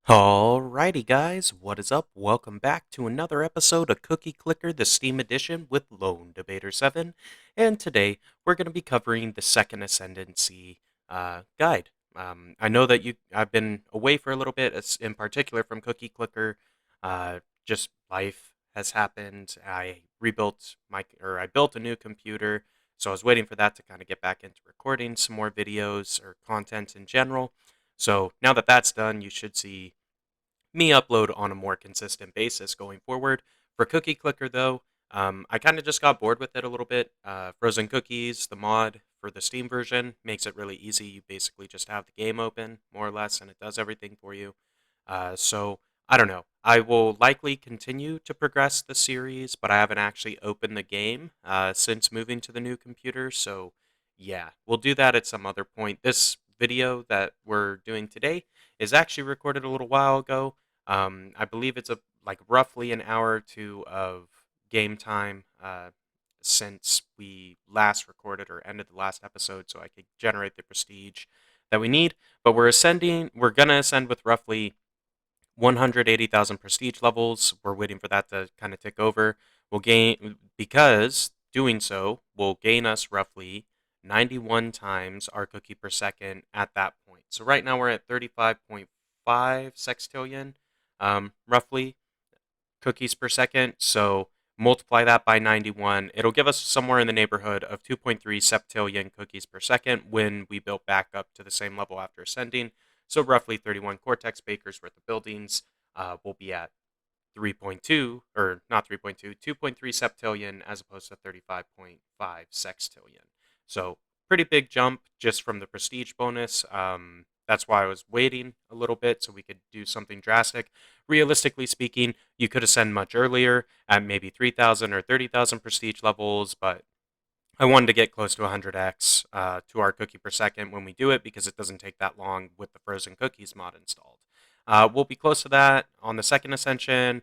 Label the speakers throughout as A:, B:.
A: Alrighty, guys, what is up? Welcome back to another episode of Cookie Clicker, the Steam Edition with Lone Debater 7. And today we're going to be covering the second Ascendency guide. I know that I've been away for a little bit, in particular from Cookie Clicker. Just life has happened. I built a new computer, so I was waiting for that to kind of get back into recording some more videos or content in general. So now that that's done, you should see me upload on a more consistent basis going forward. For Cookie Clicker, though, I kind of just got bored with it a little bit. Frozen Cookies, the mod for the Steam version, makes it really easy. You basically just have the game open, more or less, and it does everything for you. So, I don't know. I will likely continue to progress the series, but I haven't actually opened the game since moving to the new computer. So, yeah, we'll do that at some other point. This video that we're doing today is actually recorded a little while ago. I believe it's like roughly an hour or two of game time since we last recorded or ended the last episode, so I could generate the prestige that we need. But we're gonna ascend with roughly 180,000 prestige levels. We're waiting for that to kind of tick over. Because doing so will gain us roughly 91 times our cookie per second at that point. So right now we're at 35.5 sextillion, roughly, cookies per second. So multiply that by 91. It'll give us somewhere in the neighborhood of 2.3 septillion cookies per second when we build back up to the same level after ascending. So roughly 31 Cortex Bakers worth of buildings will be at 3.2, or not 3.2, 2.3 septillion as opposed to 35.5 sextillion. So pretty big jump just from the prestige bonus. That's why I was waiting a little bit so we could do something drastic. Realistically speaking, you could ascend much earlier at maybe 3,000 or 30,000 prestige levels, but I wanted to get close to 100x to our cookie per second when we do it because it doesn't take that long with the frozen cookies mod installed. We'll be close to that on the second ascension.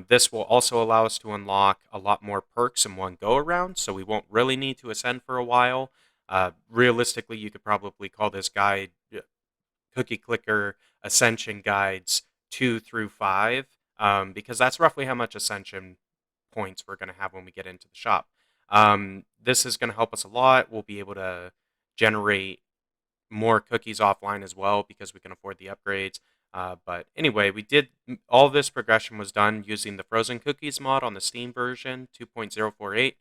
A: This will also allow us to unlock a lot more perks in one go around, so we won't really need to ascend for a while. Realistically, you could probably call this guide Cookie Clicker Ascension Guides 2 through 5, because that's roughly how much Ascension points we're going to have when we get into the shop. This is going to help us a lot. We'll be able to generate more cookies offline as well because we can afford the upgrades. But anyway, all this progression was done using the Frozen Cookies mod on the Steam version 2.048.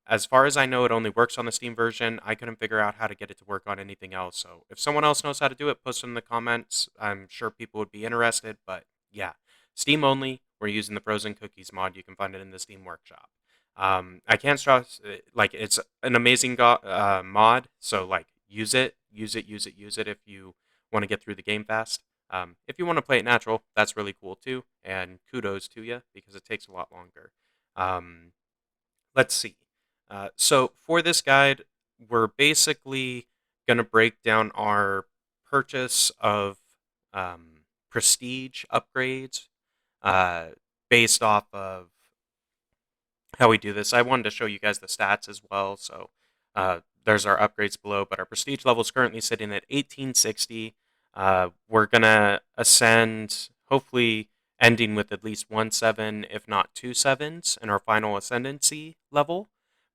A: As far as I know, it only works on the Steam version. I couldn't figure out how to get it to work on anything else. So if someone else knows how to do it, post it in the comments. I'm sure people would be interested. But yeah, Steam only. We're using the Frozen Cookies mod. You can find it in the Steam Workshop. I can't stress, like, it's an amazing mod. So like, use it if you want to get through the game fast. If you want to play it natural, that's really cool too. And kudos to you because it takes a lot longer. Um, let's see. So for this guide, we're basically going to break down our purchase of prestige upgrades uh, based off of how we do this. I wanted to show you guys the stats as well. So there's our upgrades below, but our prestige level is currently sitting at 1860. We're going to ascend, hopefully ending with at least 1 7, if not 2 7s in our final ascendancy level,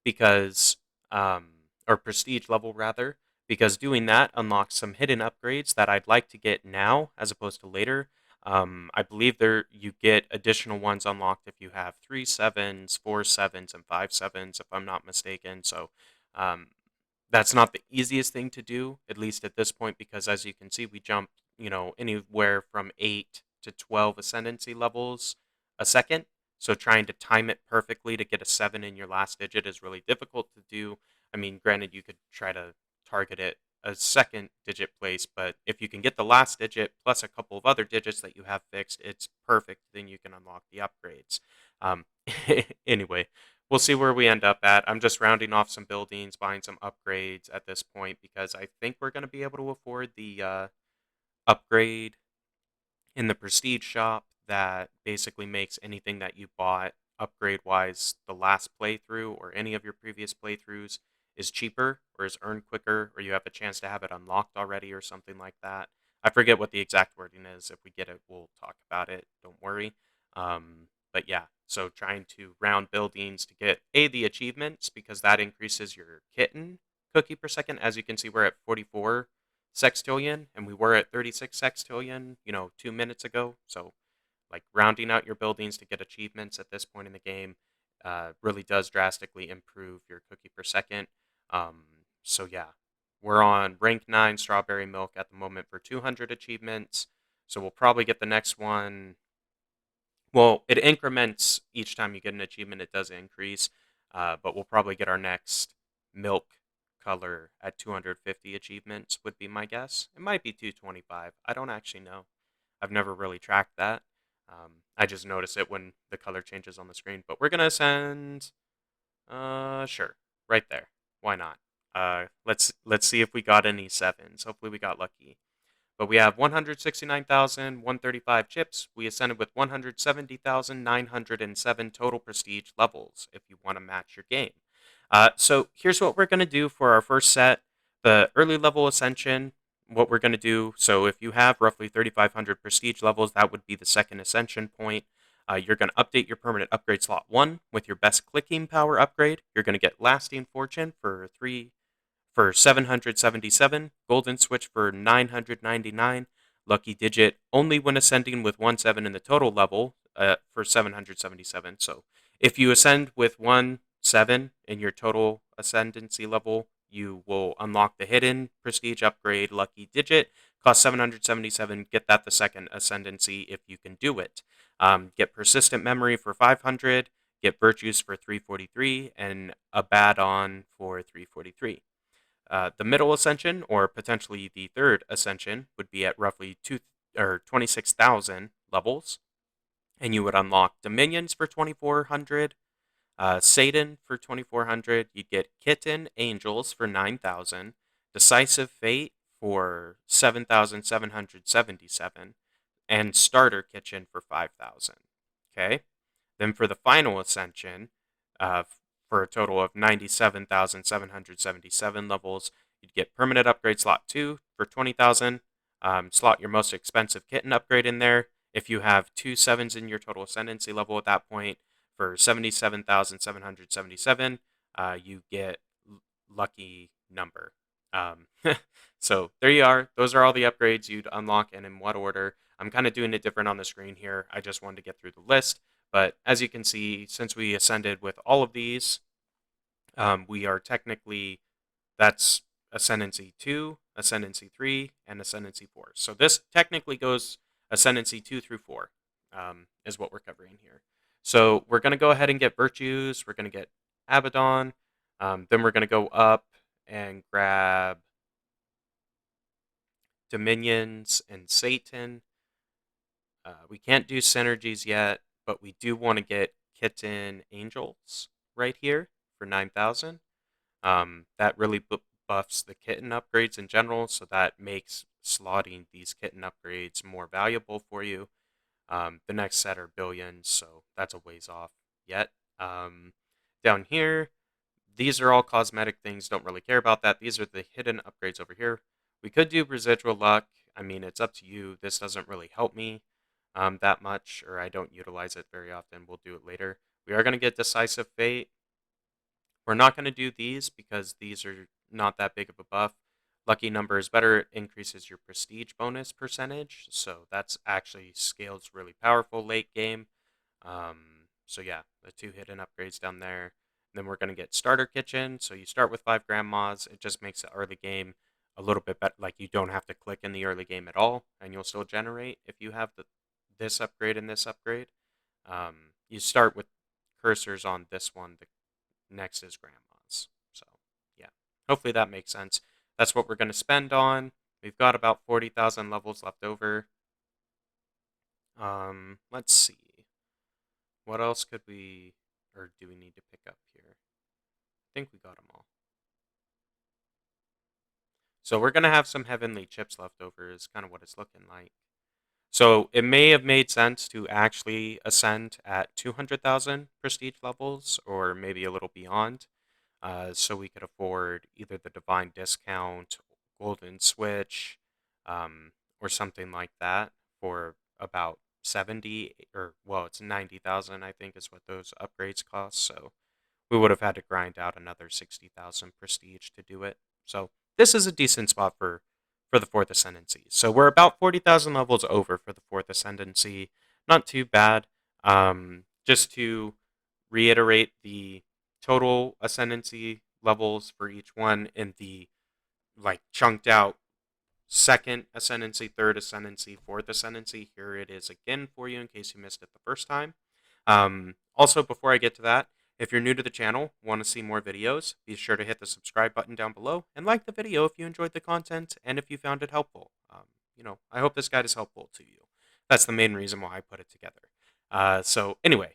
A: because, or prestige level rather, because doing that unlocks some hidden upgrades that I'd like to get now as opposed to later. I believe you get additional ones unlocked if you have 3 7s, 4 7s, and 5 7s, if I'm not mistaken. So um, that's not the easiest thing to do, at least at this point, because as you can see, we jump, anywhere from 8 to 12 ascendancy levels a second. So trying to time it perfectly to get a 7 in your last digit is really difficult to do. I mean, granted, you could try to target it a second digit place, but if you can get the last digit plus a couple of other digits that you have fixed, it's perfect. Then you can unlock the upgrades. Um, anyway, we'll see where we end up at. I'm just rounding off some buildings, buying some upgrades at this point because I think we're going to be able to afford the upgrade in the prestige shop that basically makes anything that you bought upgrade wise the last playthrough or any of your previous playthroughs is cheaper or is earned quicker or you have a chance to have it unlocked already or something like that. I forget what the exact wording is. If we get it, we'll talk about it. Don't worry. But yeah, so trying to round buildings to get the achievements because that increases your kitten cookie per second. As you can see, we're at 44 sextillion and we were at 36 sextillion, 2 minutes ago. So like rounding out your buildings to get achievements at this point in the game really does drastically improve your cookie per second. Um, so yeah, we're on rank 9 strawberry milk at the moment for 200 achievements. So we'll probably get the next one. Well, it increments each time you get an achievement. It does increase, but we'll probably get our next milk color at 250 achievements. Would be my guess. It might be 225. I don't actually know. I've never really tracked that. I just notice it when the color changes on the screen. But we're gonna send, sure, right there. Why not? Let's see if we got any sevens. Hopefully we got lucky. But we have 169,135 chips. We ascended with 170,907 total prestige levels if you want to match your game. So here's what we're going to do for our first set. The early level ascension, what we're going to do, so if you have roughly 3,500 prestige levels, that would be the second ascension point. You're going to update your permanent upgrade slot 1 with your best clicking power upgrade. You're going to get lasting fortune for 777, golden switch for 999, lucky digit only when ascending with 17 in the total level for 777. So if you ascend with 17 in your total ascendancy level, you will unlock the hidden prestige upgrade lucky digit. Cost 777. Get that the second ascendancy if you can do it. Get persistent memory for 500. Get virtues for 343 and a bad on for 343. The middle ascension, or potentially the third ascension, would be at roughly 26,000 levels, and you would unlock dominions for 2,400, Satan for 2,400. You'd get kitten angels for 9,000, decisive fate for 7,777, and starter kitchen for 5,000. Okay. Then for the final ascension, uh, for a total of 97,777 levels, you'd get permanent upgrade slot 2 for 20,000. Slot your most expensive kitten upgrade in there. If you have 2 sevens in your total ascendancy level at that point, for 77,777, you get lucky number. Um, so there you are. Those are all the upgrades you'd unlock and in what order. I'm kind of doing it different on the screen here. I just wanted to get through the list. But as you can see, since we ascended with all of these, we are technically, that's Ascendancy 2, Ascendancy 3, and Ascendancy 4. So this technically goes Ascendancy 2 through 4, is what we're covering here. So we're going to go ahead and get Virtues. We're going to get Abaddon. Then we're going to go up and grab Dominions and Satan. We can't do synergies yet, but we do want to get Kitten Angels right here for 9,000. That really buffs the kitten upgrades in general, so that makes slotting these kitten upgrades more valuable for you. The next set are billions, so that's a ways off yet. Down here, these are all cosmetic things, don't really care about that. These are the hidden upgrades over here. We could do residual luck. I mean, it's up to you. This doesn't really help me that much, or I don't utilize it very often. We'll do it later. We are going to get decisive fate. We're not going to do these because these are not that big of a buff. Lucky number is better. It increases your prestige bonus percentage. So that's actually scales really powerful late game. So yeah, the 2 hidden upgrades down there. And then we're going to get starter kitchen. So you start with 5 grandmas. It just makes the early game a little bit better. Like you don't have to click in the early game at all. And you'll still generate if you have this upgrade and this upgrade. You start with cursors on this one. The next is grandma's. So yeah, hopefully that makes sense. That's what we're going to spend on. We've got about 40,000 levels left over. Let's see. What else could we, or do we need to pick up here? I think we got them all. So we're going to have some heavenly chips left over is kind of what it's looking like. So it may have made sense to actually ascend at 200,000 prestige levels or maybe a little beyond. So we could afford either the divine discount, golden switch, or something like that for about 70, or well, it's 90,000, I think, is what those upgrades cost. So we would have had to grind out another 60,000 prestige to do it. So this is a decent spot for the fourth ascendancy. So we're about 40,000 levels over for the fourth ascendancy. Not too bad. Just to reiterate, the total ascendancy levels for each one in the like chunked out second ascendancy, third ascendancy, fourth ascendancy. Here it is again for you in case you missed it the first time. Also, before I get to that, if you're new to the channel, want to see more videos, be sure to hit the subscribe button down below and like the video if you enjoyed the content and if you found it helpful. I hope this guide is helpful to you. That's the main reason why I put it together. So anyway,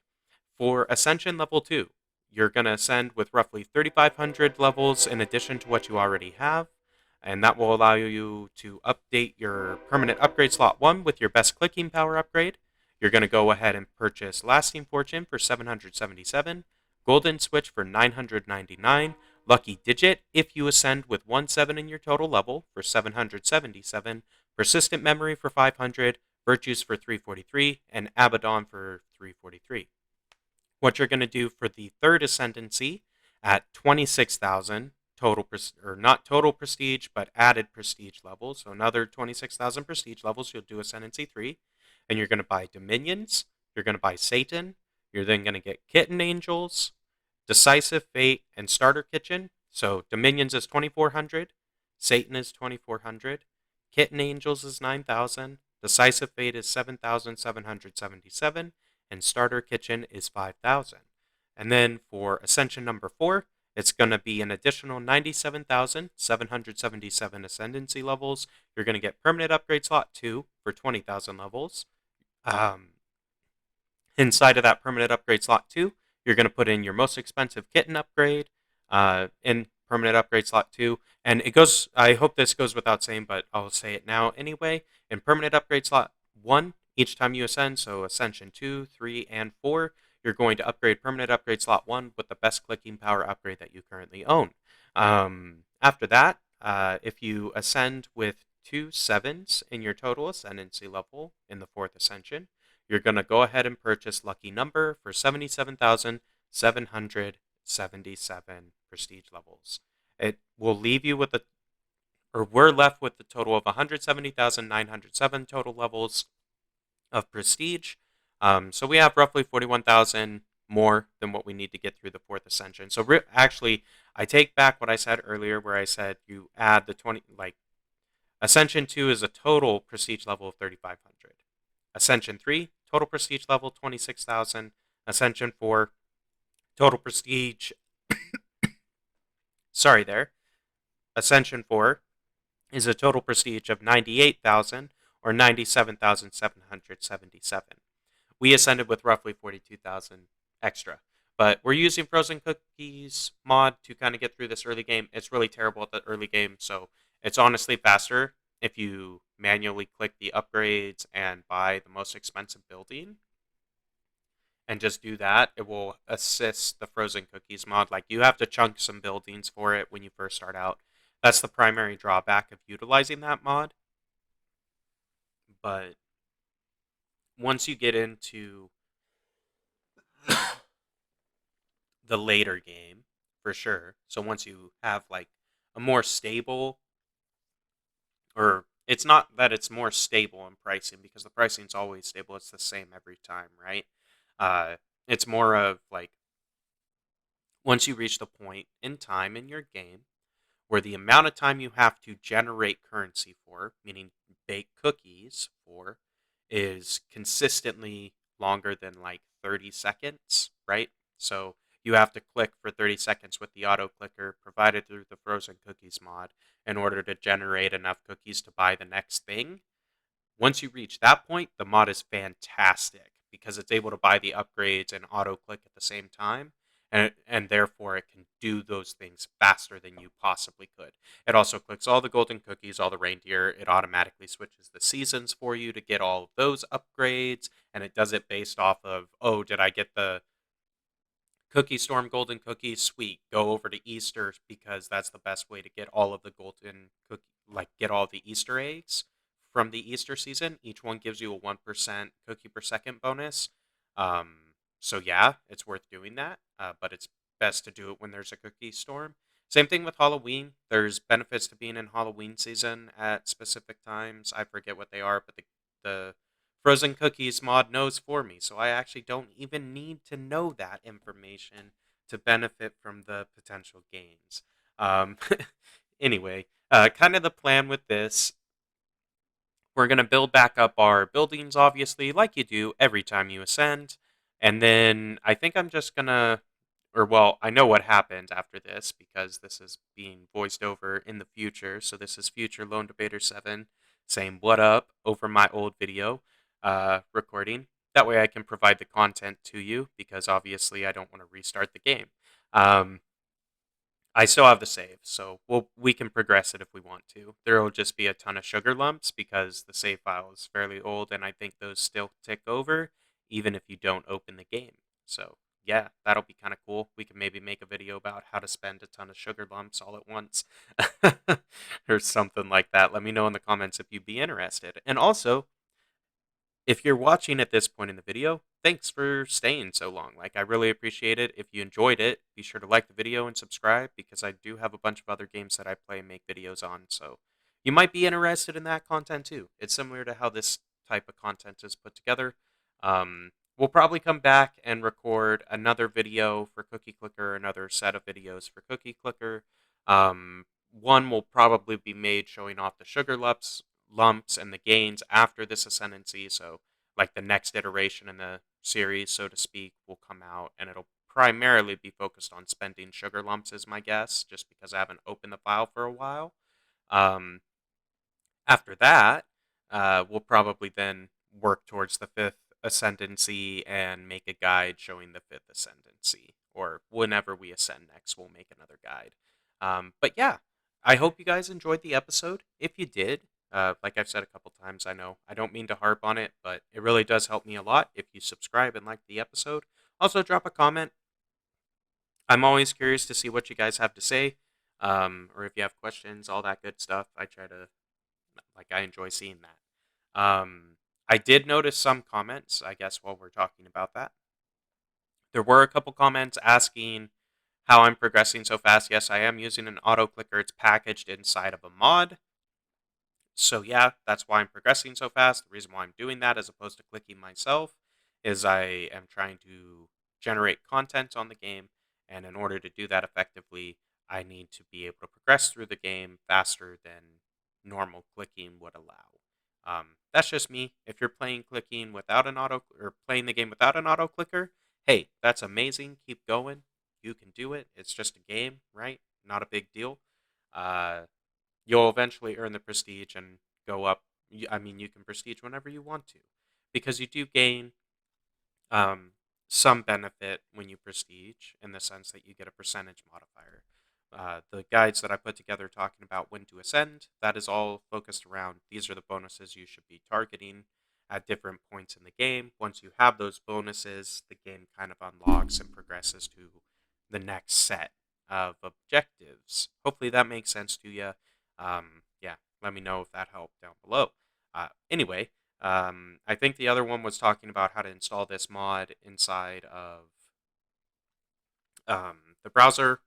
A: for Ascension Level 2, you're going to ascend with roughly 3,500 levels in addition to what you already have, and that will allow you to update your permanent upgrade slot 1 with your best clicking power upgrade. You're going to go ahead and purchase Lasting Fortune for 777, Golden Switch for 999, Lucky Digit if you ascend with 1/7 in your total level for 777, Persistent Memory for 500, Virtues for 343, and Abaddon for 343. What you're going to do for the third ascendancy at 26,000 total, or not total prestige, but added prestige levels. So another 26,000 prestige levels, you'll do Ascendancy 3. And you're going to buy Dominions. You're going to buy Satan. You're then going to get Kitten Angels, Decisive Fate, and Starter Kitchen. So Dominions is 2,400. Satan is 2,400. Kitten Angels is 9,000. Decisive Fate is 7,777. And Starter Kitchen is 5,000. And then for Ascension number 4, it's going to be an additional 97,777 Ascendancy levels. You're going to get Permanent Upgrade Slot 2 for 20,000 levels. Inside of that Permanent Upgrade Slot 2, you're going to put in your most expensive Kitten upgrade in Permanent Upgrade Slot 2. And it goes, I hope this goes without saying, but I'll say it now anyway. In Permanent Upgrade Slot 1, each time you ascend, so Ascension 2, 3, and 4, you're going to upgrade Permanent Upgrade Slot 1 with the best clicking power upgrade that you currently own. After that, if you ascend with 2 7s in your total ascendancy level in the 4th Ascension, you're going to go ahead and purchase Lucky Number for 77,777 prestige levels. It will leave you with we're left with the total of 170,907 total levels of prestige. So we have roughly 41,000 more than what we need to get through the 4th Ascension. So actually, I take back what I said earlier where I said you add the 20, Ascension 2 is a total prestige level of 3,500. Ascension 3, total prestige level 26,000. Ascension 4, total prestige, sorry there. Ascension 4 is a total prestige of 98,000 or 97,777. We ascended with roughly 42,000 extra. But we're using Frozen Cookies mod to kind of get through this early game. It's really terrible at the early game, so it's honestly faster if you manually click the upgrades and buy the most expensive building. And just do that. It will assist the Frozen Cookies mod. Like, you have to chunk some buildings for it when you first start out. That's the primary drawback of utilizing that mod. But once you get into the later game, for sure. So once you have like a more stable, or it's not that it's more stable in pricing because the pricing's always stable. It's the same every time, right? It's more of like once you reach the point in time in your game where the amount of time you have to generate currency for, meaning bake cookies for, is consistently longer than like 30 seconds, right? So you have to click for 30 seconds with the auto clicker provided through the Frozen Cookies mod in order to generate enough cookies to buy the next thing. Once you reach that point, the mod is fantastic because it's able to buy the upgrades and auto click at the same time. And therefore, it can do those things faster than you possibly could. It also clicks all the golden cookies, all the reindeer. It automatically switches the seasons for you to get all of those upgrades. And it does it based off of, oh, did I get the Cookie Storm golden cookies? Sweet. Go over to Easter because that's the best way to get all of the golden cookie, like get all the Easter eggs from the Easter season. Each one gives you a 1% cookie per second bonus. So yeah, it's worth doing that, but it's best to do it when there's a cookie storm. Same thing with Halloween. There's benefits to being in Halloween season at specific times. I forget what they are, but the frozen cookies mod knows for me, so I actually don't even need to know that information to benefit from the potential gains. Um, anyway, kind of the plan with this, we're going to build back up our buildings, obviously, like you do every time you ascend. And then I think I'm just going to, or well, I know what happened after this because this is being voiced over in the future. So this is future Lone Debater 7 saying what up over my old video recording. That way I can provide the content to you because obviously I don't want to restart the game. Um, I still have the save, so we can progress it if we want to. There will just be a ton of sugar lumps because the save file is fairly old, and I think those still tick over even if you don't open the game. So yeah, that'll be kind of cool. We can maybe make a video about how to spend a ton of sugar lumps all at once, or something like that. Let me know in the comments if you'd be interested. And also, if you're watching at this point in the video, thanks for staying so long. Like, I really appreciate it. If you enjoyed it, be sure to like the video and subscribe because I do have a bunch of other games that I play and make videos on. So you might be interested in that content too. It's similar to how this type of content is put together. We'll probably come back and record another video for Cookie Clicker, another set of videos for Cookie Clicker. One will probably be made showing off the sugar lumps and the gains after this ascendancy. So, like the next iteration in the series, so to speak, will come out, and it'll primarily be focused on spending sugar lumps, is my guess, just because I haven't opened the file for a while. Um, After that, we'll probably then work towards the fifth ascendancy and make a guide showing the fifth ascendancy. Or whenever we ascend next, we'll make another guide. But yeah, I hope you guys enjoyed the episode. If you did, like I've said a couple times, I know I don't mean to harp on it, but it really does help me a lot if you subscribe and like the episode. Also, drop a comment. I'm always curious to see what you guys have to say, or if you have questions, all that good stuff. I enjoy seeing that. I did notice some comments, I guess, while we're talking about that. There were a couple comments asking how I'm progressing so fast. Yes, I am using an auto clicker. It's packaged inside of a mod. So yeah, that's why I'm progressing so fast. The reason why I'm doing that as opposed to clicking myself is I am trying to generate content on the game. And in order to do that effectively, I need to be able to progress through the game faster than normal clicking would allow. That's just me. If you're playing clicking without an auto or playing the game without an auto clicker, hey, that's amazing. Keep going. You can do it. It's just a game, right? Not a big deal. Uh, you'll eventually earn the prestige and go up. I mean, you can prestige whenever you want to because you do gain um, some benefit when you prestige in the sense that you get a percentage modifier. The guides that I put together talking about when to ascend, that is all focused around these are the bonuses you should be targeting at different points in the game. Once you have those bonuses, the game kind of unlocks and progresses to the next set of objectives. Hopefully that makes sense to you. Yeah, let me know if that helped down below. Anyway, I think the other one was talking about how to install this mod inside of the browser.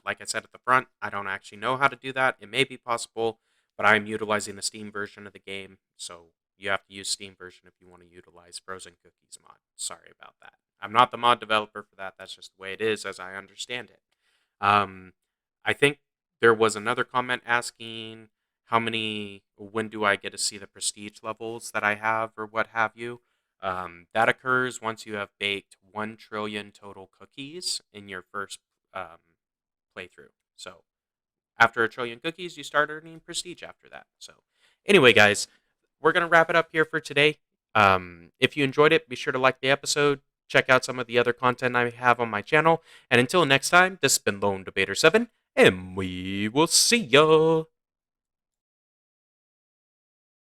A: Like I said at the front, I don't actually know how to do that. It may be possible, but I'm utilizing the Steam version of the game, so you have to use Steam version if you want to utilize Frozen Cookies mod. Sorry about that. I'm not the mod developer for that. That's just the way it is as I understand it. I think there was another comment asking when do I get to see the prestige levels that I have or what have you. That occurs once you have baked 1 trillion total cookies in your first playthrough. So after 1 trillion cookies, you start earning prestige after that. So anyway, guys, we're going to wrap it up here for today. If you enjoyed it, be sure to like the episode. Check out some of the other content I have on my channel. And until next time, this has been Lone Debater 7, and we will see ya!